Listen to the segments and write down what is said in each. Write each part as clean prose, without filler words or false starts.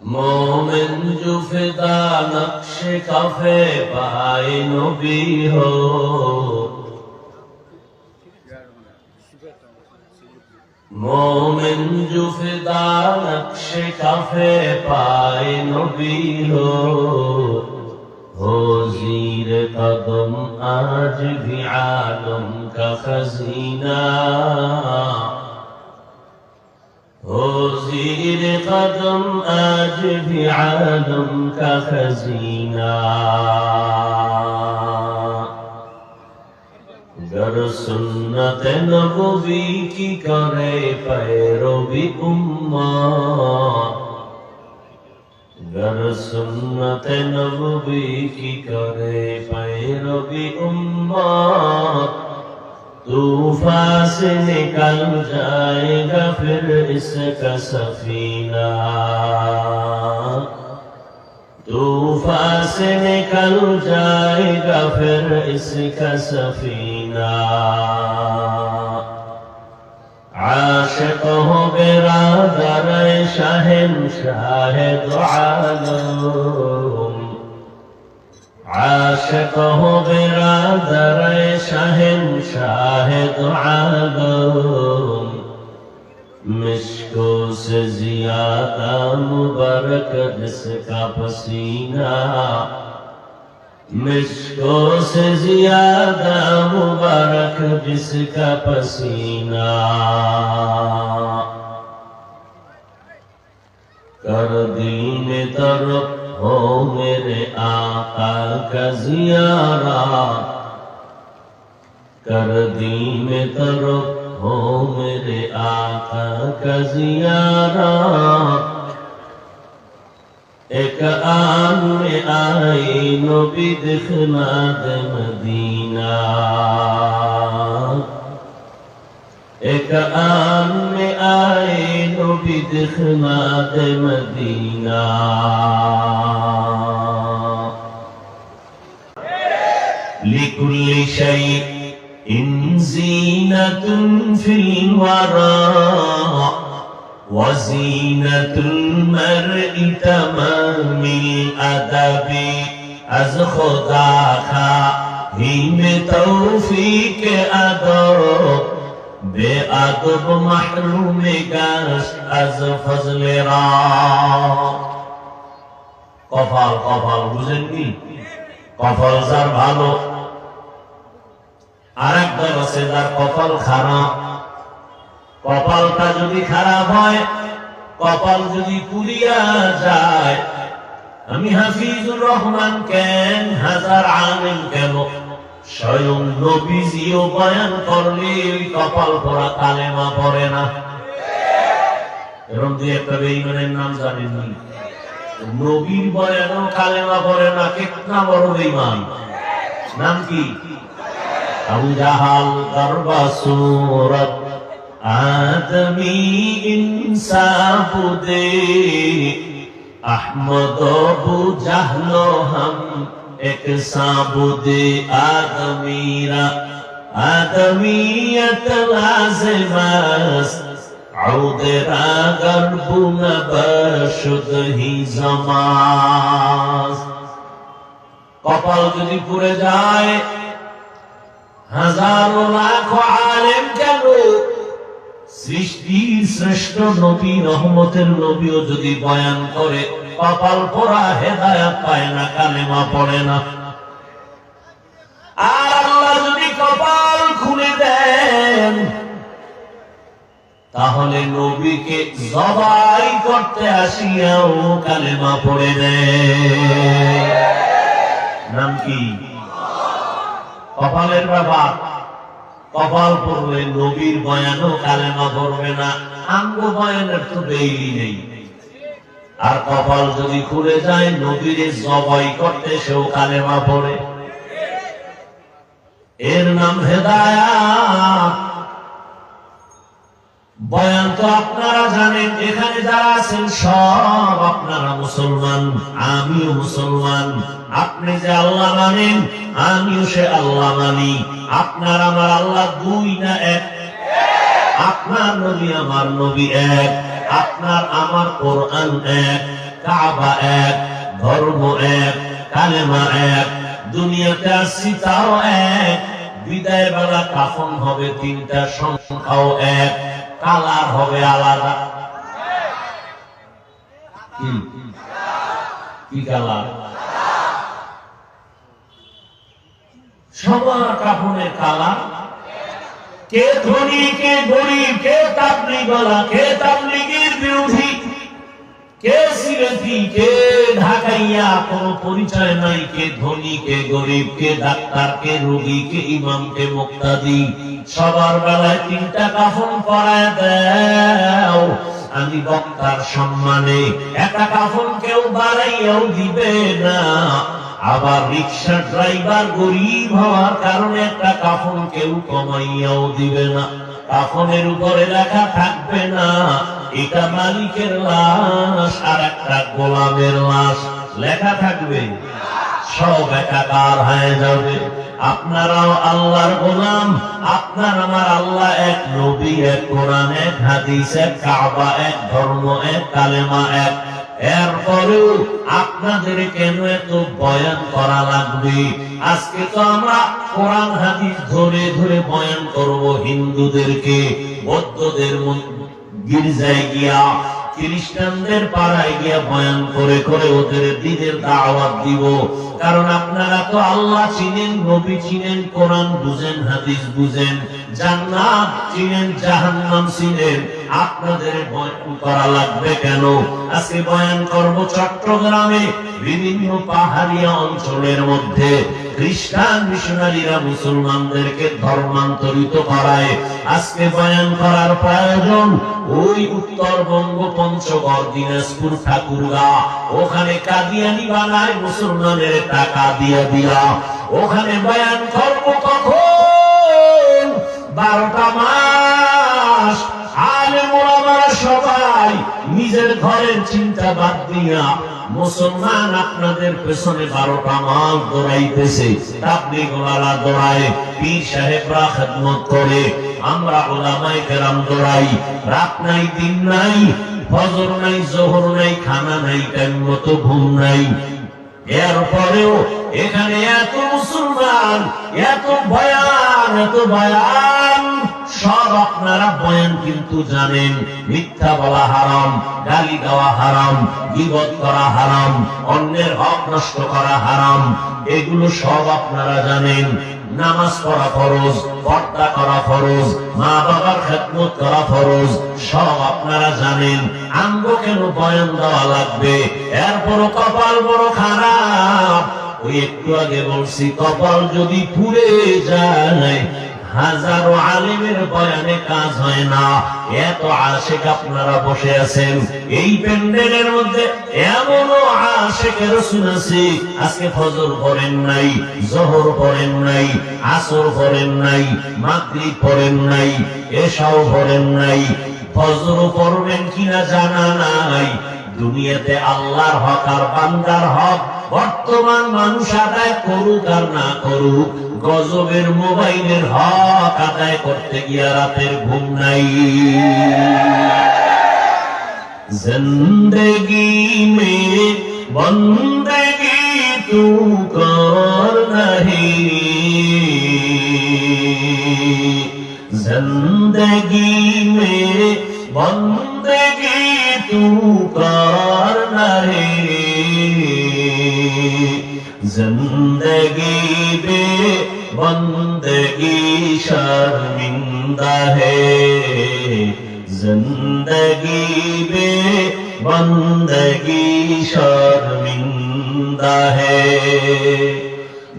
मोमिन जो फिदा नक्श कफे पाए नबी हो, मोमिन जो फिदा नक्श कफे पाए नबी हो ज़ीर कदम आज भी आलम का खजीना, हो ज़ीर कदम आज भी आलम का खजीना। गर सुन्नत नबवी की करे पैरवी उम्मत, गर सुन्नत नबवी की करे पैरवी उम्मत, तूफान से निकल जाएगा फिर इसका सफीना, तूफान से निकल जाएगा फिर इसका सफीना। आशिक हो बिरादर शहंशाह दो आलम, आशिक हो बिरादर शहंशाह दो आलम, मिश्को से ज़ियादा मुबारक जिसका पसीना, मिश्को से ज़ियादा मुबारक जिसका पसीना। कर दीन तरफ हो मेरे आका का ज़ियारा, कर दीन तरफ हो मेरे आका का ज़ियारा। एक आन में आई नबी दिखनाद मदीना, एक आन में आई नबी दिखनाद मदीना। लिकुल्ली शै इन ज़ीनतुन फिल वरा, वज़ीनतुल मर्इ तमामिल अदबी, अज़ खुदा खाही में तौफीक अदब, बेअदब महरूम गश्त अज़ फज़ल रा। कपाल कपाल बुझेননি? কপাল যার ভালো আরেক দল আছে যার কপাল খারাপ। কপালটা যদি খারাপ হয়, কপাল যদি পুড়িয়া যায়, আমি হাফিজুর রহমান কেন, হাজার আলেম কেন, স্বয়ং নবীজিও বয়ান করলে ওই কপাল পোড়া কালেমা পড়ে না। এরকম দুই একটা বেঈমানের নাম জানেননি? নবীর বয়ানও কালেমা পড়ে না, কিতনা বড় বেঈমান। নাম কি? আবু জাহাল দরবা সূরত आदमी इंसान बुदे, अहमद अबू जहलो हम एक साबुदे। आदमीरा आदमीयत लाज़िमस्त, औदेरा गर्बु नबशुद ही जमास। कपाल যদি পুড়ে যায়, হাজারো লাখো আলেম কেন, সৃষ্টির শ্রেষ্ঠ নবী রহমতের নবীও যদি বয়ান করে, কপাল পোড়া হেদায়েত পায় না, কালেমা পড়ে না। আর আল্লাহ যদি কপাল খুলে দেন, তাহলে নবীকে জবাই করতে আসিয়াও কালেমা পড়ে দেয়। নাম কি? কপালের ব্যাপার। কপাল পড়বে, নবীর বয়ানও কালেমা পড়বে না। আঙ্গ বয়ানের তো দেরি নেই। আর কপাল যদি খুলে যায়, নবীর জবাই করতে সেও কালেমা পড়ে। এর নাম হেদায়াত। বয়ান তো আপনারা জানেন, এখানে যারা আছেন সব আপনারা মুসলমান, আমিও মুসলমান। আপনি যে আল্লাহ মানেন, আমিও সে আল্লাহ মানি। আপনার আমার আল্লাহ দুই না এক? আপনার নবী আমার নবী এক, আপনার আমার কোরআন এক। কাবা এক, ধর্ম এক, কালেমা এক, দুনিয়াতে আসছি তাও এক, বিদায় বেলা কাফন হবে তিনটা, সংখ্যাও এক, কালার হবে আলাদা। কি কালার? সবার কাফনের কালার। কে ধনী, কে গরিব, কে তাবলীগওয়ালা, কে তাবলীগের বিরোধী, কে সিলেটি, কে ঢাকাইয়া, কোন পরিচয় নাই। কে ধনী, কে গরিব, কে ডাক্তার, কে রোগী, কে ইমাম, কে মুক্তাদি, সবার বেলায় তিনটা কাফন পরায় দাও। আমি বক্তার সম্মানে একটা কাফন কেউ বাড়াইয়াও দিবে না। আবার রিক্সা ড্রাইভার গরিব হওয়ার কারণে একটা কাফন কেউ কমাইয়াও দিবে না। কাফনের উপরে লেখা থাকবে না এটা মালিকের লাশ আর একটা গোলামের লাশ, লেখা থাকবে। সব একাকার হয়ে যাবে। আপনারাও আল্লাহর গোলাম, আপনার আমার আল্লাহ এক, নবী এক, কোরআন এক, হাদিস এক, কাবা এক, ধর্ম এক, কালেমা এক। এরপরেও আপনাদের কেন এত বয়ান করা লাগবে? আজকে তো আমরা কোরআন হাদিস ধরে ধরে বয়ান করব হিন্দুদেরকে, বৌদ্ধদের গির্জায় গিয়া, খ্রিস্টানদের পাড়ায় গিয়া বয়ান করে করে ওদের দিনের দাওয়াত দিব। কারণ আপনারা তো আল্লাহ চিনেন, নবী চিনেন, কোরআন বুঝেন, হাদিস বুঝেন, জান্নাত চিনেন, জাহান্নাম চিনেন। আপনাদের বয়ান করা লাগবে কেন? আজকে বয়ান করব চট্টগ্রামে বিভিন্ন পাহাড়িয়া অঞ্চলের মধ্যে খ্রিস্টান মিশনারিরা মুসলমানদেরকে ধর্মান্তরিত করায়। আজকে বয়ান করার প্রয়োজন ওই উত্তরবঙ্গ, পঞ্চগড়, দিনাজপুর, ঠাকুরগাঁ, ওখানে কাদিয়ানি বানায় মুসলমানের টাকা দিয়া দিয়া। ওখানে বয়ান করব কখন? 12টা মাস আলেম ওলামারা সবাই নিজের ঘরের চিন্তা বাদ দিয়া মুসলমান আপনাদের পেছনে 12টা মাস দৌড়াইতেছে। তাবলীগ ওয়ালা দৌড়ায়, পীর সাহেবরা খেদমত করে, আমরা ওলামায়ে কেরাম দৌড়াই। রাত নাই, দিন নাই, ফজর নাই, জোহর নাই, খানা নাই, টাইম মতো ঘুম নাই। এরপরেও এখানে এত মুসলমান, এত বয়ান, এত বয়ান। সব আপনারা বয়ান কিন্তু জানেন মিথ্যা বলা হারাম, গালি দেওয়া হারাম, গীবত করা হারাম, অন্যের হক নষ্ট করা হারাম, এগুলো সব আপনারা জানেন। নামাজ পড়া ফরজ, পর্দা করা ফরজ, মা বাবার খেদমত করা ফরজ, সব আপনারা জানেন। আঙ্গ কেন বয়ান দেওয়া লাগবে? এরপরও কপাল বড় খারাপ। ওই একটু আগে বলছি, কপাল যদি পুড়ে যায় হাজারো আলেমের বয়ানে কাজ হয় না। এত আশিক আপনারা বসে আছেন এই প্যান্ডেলের মধ্যে, এমনও আশিক রাসূল আছে আজকে ফজর পড়েন নাই, যোহর পড়েন নাই, আসর পড়েন নাই, মাগরিব পড়েন নাই, এশাও পড়েন নাই, ফজর পড়বেন কিনা জানা নাই। দুনিয়াতে আল্লাহর হক আর বান্দার হক বর্তমান মানুষ আদায় করুক আর না করুক, গজবের মোবাইলের হক আদায় করতে গিয়া রাতের ঘুম নাই। জিন্দেগি মে বন্দেগি তু কর নাহি, জিন্দেগি মে বন্দেগি তু কর নাহি, जिंदगी बे बंदगी शर्मिंदा है, जिंदगी बे बंदगी शर्मिंदा है।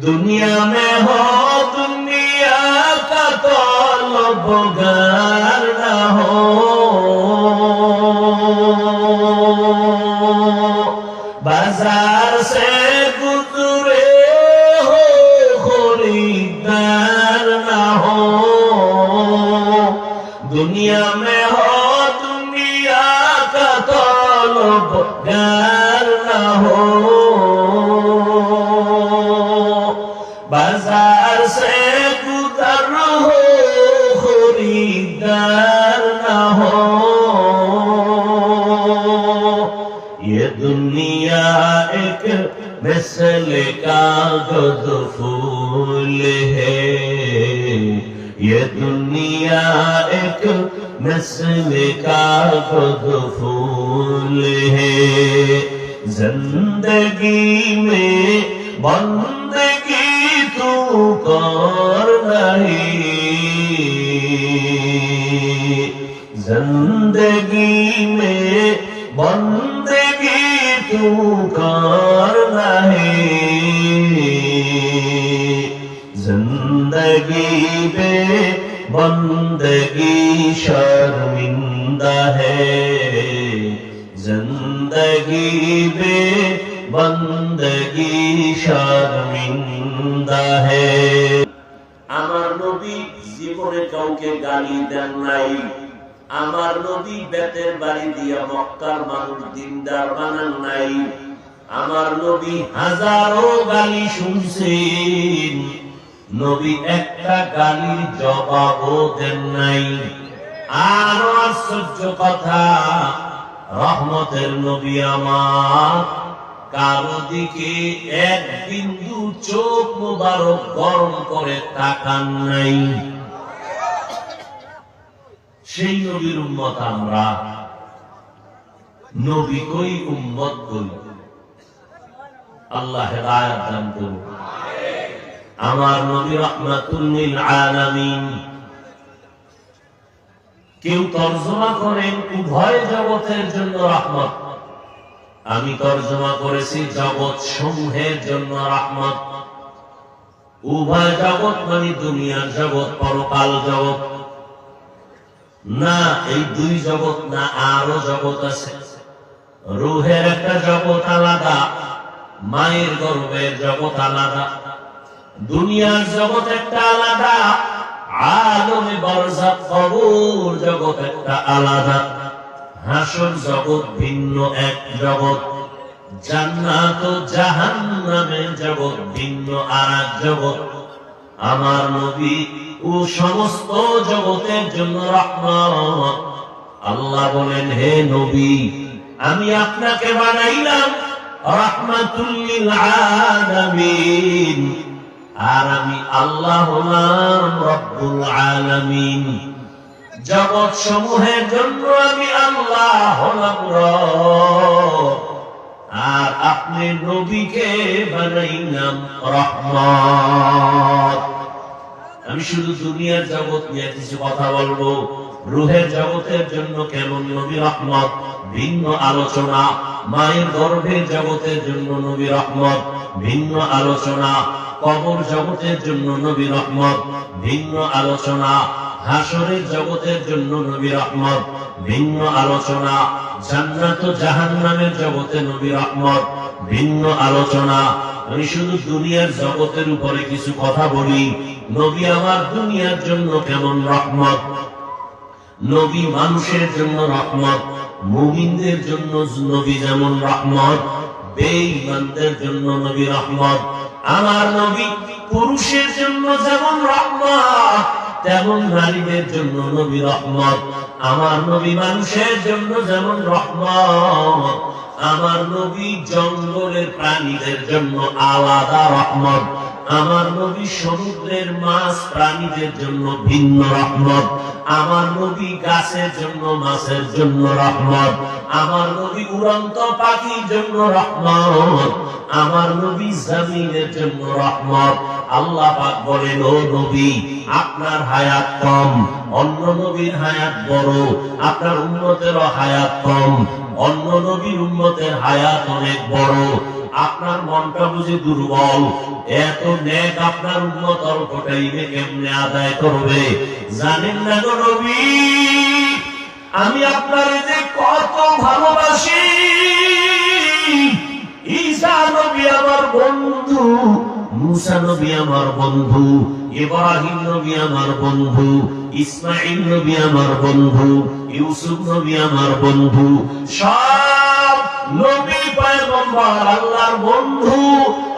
दुनिया में हो दुनिया का तलबगार न हो, बाजार से दुनिया में हो दुनिया का तलबगार न हो, बाजार से गुजर हो खरीदार न हो। ये दुनिया एक मिसल कागज फूल है, ये दुनिया एक मिसल कागज फूल है। जिंदगी में बंदगी तू कर नहीं, जिंदगी में बंदगी तू कर नहीं, जिंदगी में बंदगी शर्मिंदा है, जिंदगी में बंदगी शर्मिंदा है। আমার নবী জীবনে কাউকে গালি দেন নাই, আমার নবী বেতের বাড়ি দিয়া মক্কার মানুষ দিনদার বানান নাই, আমার নবী হাজারো গালি শুনছেন, নবী একটা গালির জবাবও দেন নাই। আরো আশ্চর্য কথা, রহমতের নবী আমার কারো দিকে এক বিন্দু চোখ মুবারক গরম করে তাকান নাই। সেই নবীর উম্মত আমরা, নবী কই উম্মত কই, আল্লাহ হেদায়েত দান করুন। আমার নবী রাহমাতুল লিল আলামিন। কেউ তরজমা করেন উভয় জগতের জন্য রহমত, আমি তরজমা করেছি জগৎ সমূহের জন্য রহমত। উভয় জগৎ মানে দুনিয়ার জগৎ, পরকাল জগৎ না, এই দুই জগৎ না, আরো জগৎ আছে। রূহের একটা জগৎ আলাদা, মায়ের গর্ভের জগৎ আলাদা, দুনিয়ার জগৎ একটা আলাদা, আলমে বারজাখ কবর জগৎ একটা আলাদা, হাসর জগৎ ভিন্ন এক জগৎ, জান্নাত ও জাহান্নামের জগৎ ভিন্ন আরেক জগৎ। আমার নবী ও সমস্ত জগতের জন্য রহমত। আল্লাহ বলেন, হে নবী, আমি আপনাকে বানাইলাম রাহমাতুল লিল আলামিন, আর আমি আল্লাহ হলাম রব্বুল আলামিন। জগৎ সমূহের জন্য আমি আল্লাহ হলাম রব, আর আপনি নবীকে বানাইলাম রহমত। আমি শুধু দুনিয়ার জগৎ নিয়ে কিছু কথা বলবো। রূহের জগতের জন্য কেমন নবী রহমত, ভিন্ন আলোচনা। মায়ের গর্ভের জগতের জন্য নবী রহমত, ভিন্ন আলোচনা। কবর জগতের জন্য নবী রহমত, ভিন্ন আলোচনা। হাসরের জগতের জন্য নবী রহমত, ভিন্ন আলোচনা। জান্নাত ও জাহান্নামের জগতে নবী রহমত, ভিন্ন আলোচনা। আমি শুধু দুনিয়ার জগতের উপরে কিছু কথা বলি। নবী আমার দুনিয়ার জন্য কেমন রহমত, নবী মানুষের জন্য রহমত। মুমিনদের জন্য নবী যেমন রহমত, বেঈমানদের জন্য নবী রহমত। আমার নবী পুরুষের জন্য যেমন রহমত, তেমন নারীদের জন্য নবী রহমত। আমার নবী মানুষের জন্য যেমন রহমত, আমার নবী জঙ্গলের প্রাণীদের জন্য আলাদা রহমত। আমার নবী সমুদ্রের মাছ প্রাণীদের জন্য ভিন্ন রহমত। আমার নবী গাছের জন্য মাছের জন্য রহমত। আমার নবী উড়ন্ত পাখির জন্য রহমত। আমার নবী জমিনের জন্য রহমত। আল্লাহ পাক বলেন, ও নবী, আপনার হায়াত কম, অন্য নবীর হায়াত বড়। আপনার উম্মতেরও হায়াত কম, অন্য নবীর উম্মতের হায়াত অনেক বড়। আপনার মনটা বুঝি দুর্বল, এত নেক আপনার উম্মত অল্প টাইমে কেমনে আদায় করবে? জানেন না গো নবী, আমি আপনার যে কত ভালোবাসি। ঈসা নবী আমার বন্ধু, মুসা নবী আমার বন্ধু, ইব্রাহিম নবী আমার বন্ধু, ইসমাঈল নবী আমার বন্ধু, ইউসুফ নবী আমার বন্ধু। সব নবী পয়গম্বর আল্লাহর বন্ধু।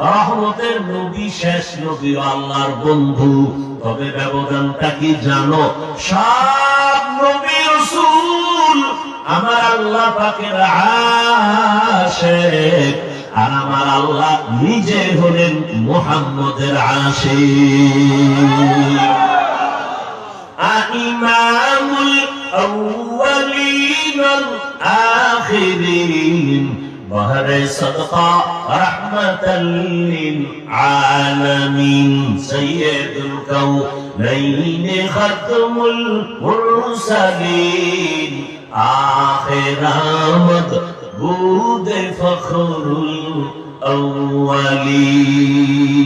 রহমতের নবী শেষ নবী আল্লাহর বন্ধু। তবে ব্যবধানটা কি জানো? সব নবী রাসূল আমার আল্লাহ পাকের আশিক, আর আমার আল্লাহ নিজে হলেন মুহাম্মদের আশিক। ইমামুল আউয়ালিন ওয়াল আখিরিন বহরে সদকা রাহমাতাল লিল আলামিন সাইয়্যিদুল কাউনাইন খাতমুল মুরসালিন আখিরামত বুদ ফখরুল আউয়ালিন।